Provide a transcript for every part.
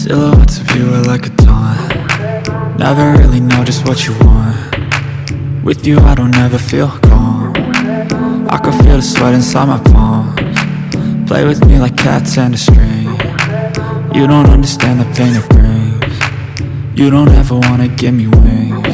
Silhouettes of you are like a taunt. Never really know just what you want. With you I don't ever feel calm. I can feel the sweat inside my palms. Play with me like cats and a string. You don't understand the pain it brings. You don't ever wanna give me wings.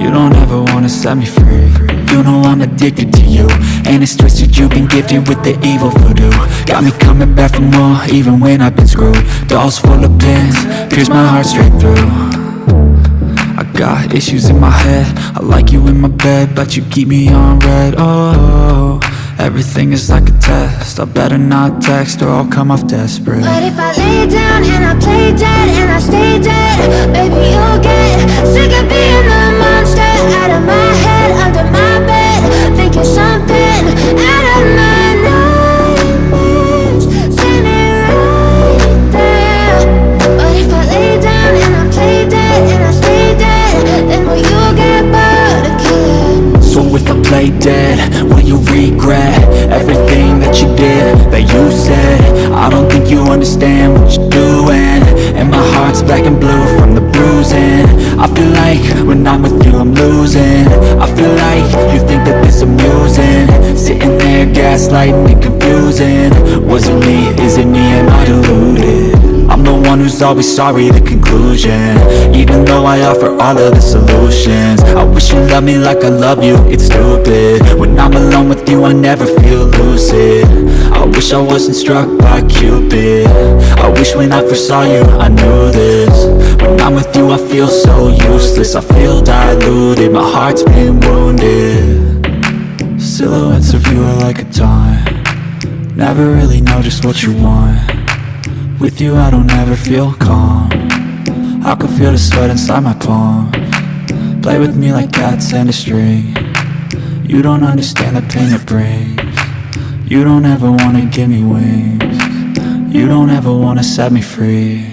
You don't ever wanna set me free. You know I'm addicted to you, and it's twisted, you've been gifted with the evil voodoo. Got me coming back for more, even when I've been screwed. Dolls full of pins, pierce my heart straight through. I got issues in my head, I like you in my bed, but you keep me on red. Oh, everything is like a test, I better not text or I'll come off desperate. But if I lay down and I play dead and I stay dead, baby you'll get sick of being the monster out of my head, under my bed, thinking something out of my nightmares, standing right there. But if I lay down and I play dead and I stay dead, then will you get bored of killing? So if I play dead, will you regret everything that you did, that you said? I don't think you understand what you're doing, and my heart's black and blue from the bruising. I feel like when I'm with you I'm losing. I feel like you think that this amusing, sitting there gaslighting and confusing. Was it me? Is it me? Am I deluded? I'm the one who's always sorry, the conclusion. Even though I offer all of the solutions, I wish you loved me like I love you, it's stupid. When I'm alone with you I never feel lucid. I wish I wasn't struck by Cupid. I wish when I first saw you I knew this. When I'm with you I feel so useless, I feel diluted, my heart's been wounded. Silhouettes of you are like a taunt. Never really know just what you want. With you I don't ever feel calm. I can feel the sweat inside my palms. Play with me like cats and a string. You don't understand the pain it brings. You don't ever wanna give me wings. You don't ever wanna set me free.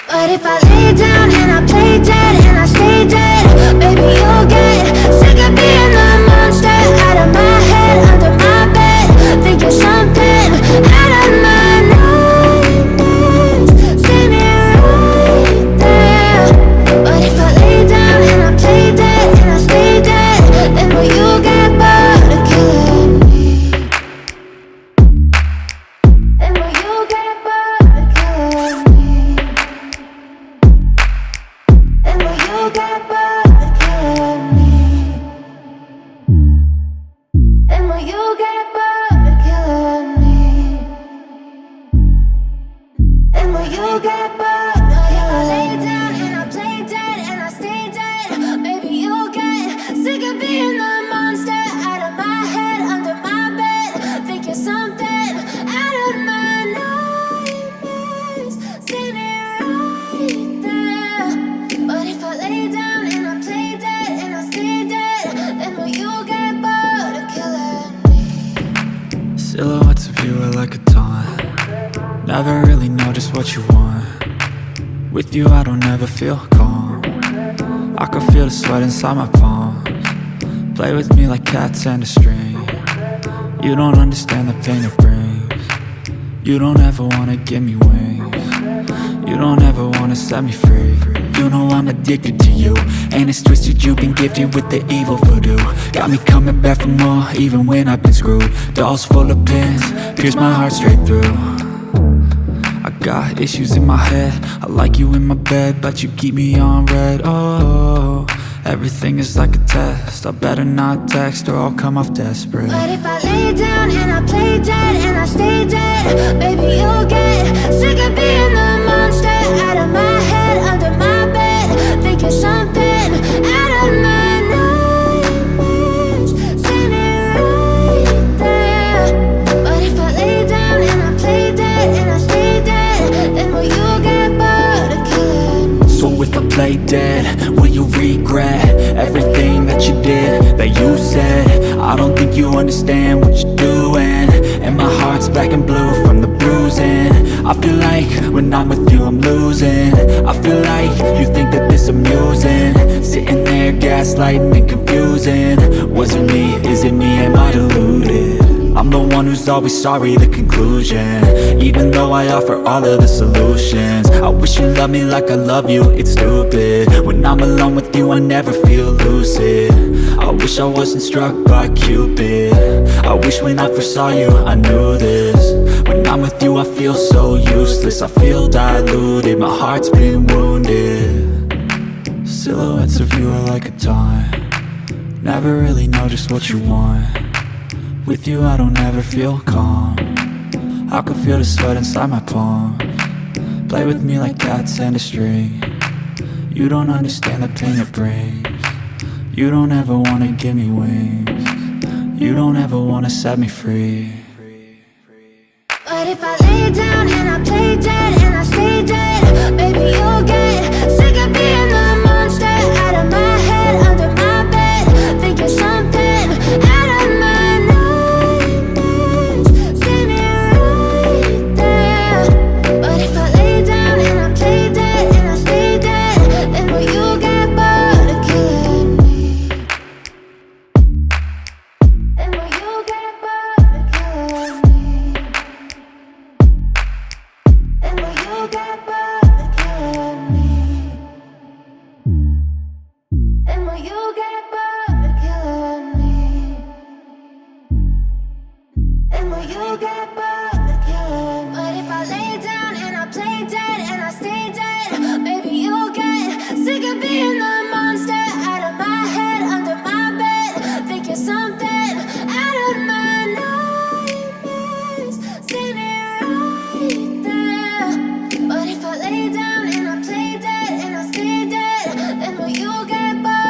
But if I lay down and I play dead and I stay dead, baby you'll get sick of being the monster out of my head, under my bed, thinking something out of my nightmares, standing right there. But if I lay down and I play dead and I stay dead, then will you get bored of killing me? Then will you get bored of killing me? Then will you get bored of killing me? Then will you get bored of killing me? Then will you get bored of killing me? I lay down and I play dead and I stay dead, baby you'll get sick of being the monster out of my head, under my bed, thinking something out of my nightmares, standing right there. But if I lay down and I play dead and I stay dead, then will you get bored of killing me? Silhouettes of you are like a taunt. Never really know just what you want. With you I don't ever feel calm. I can feel the sweat inside my palms. Play with me like cats and a string. You don't understand the pain it brings. You don't ever wanna give me wings. You don't ever wanna set me free. You know I'm addicted to you, and it's twisted, you've been gifted with the evil voodoo. Got me coming back for more, even when I've been screwed. Dolls full of pins, pierce my heart straight through. I got issues in my head, I like you in my bed, but you keep me on red. Oh, everything is like a test, I better not text or I'll come off desperate. But if I lay down and I play dead and I stay dead, baby you'll get sick of being the monster out of my head, under my bed, thinking something out of my nightmares, standing right there. But if I lay down and I play dead and I stay dead, then will you get bored of killing me? So if I play dead, will you regret everything that you did, that you said? I don't think you understand what you're doing, and my heart's black and blue from the bruising. I feel like when I'm with you I'm losing. I feel like you think that this amusing, sitting there gaslighting and confusing. Was it me? Is it me? Am I deluded? I'm I'm the one who's always sorry, the conclusion. Even though I offer all of the solutions, I wish you loved me like I love you, it's stupid. When I'm alone with you I never feel lucid. I wish I wasn't struck by Cupid. I wish when I first saw you I knew this. When I'm with you I feel so useless, I feel diluted, my heart's been wounded. Silhouettes of you are like a taunt, never really know just what you want. With you I don't ever feel calm, I can feel the sweat inside my palm. Play with me like cats and a string, you don't understand the pain it brings. You don't ever wanna give me wings, you don't ever wanna set me free. But if I lay down and I play dead,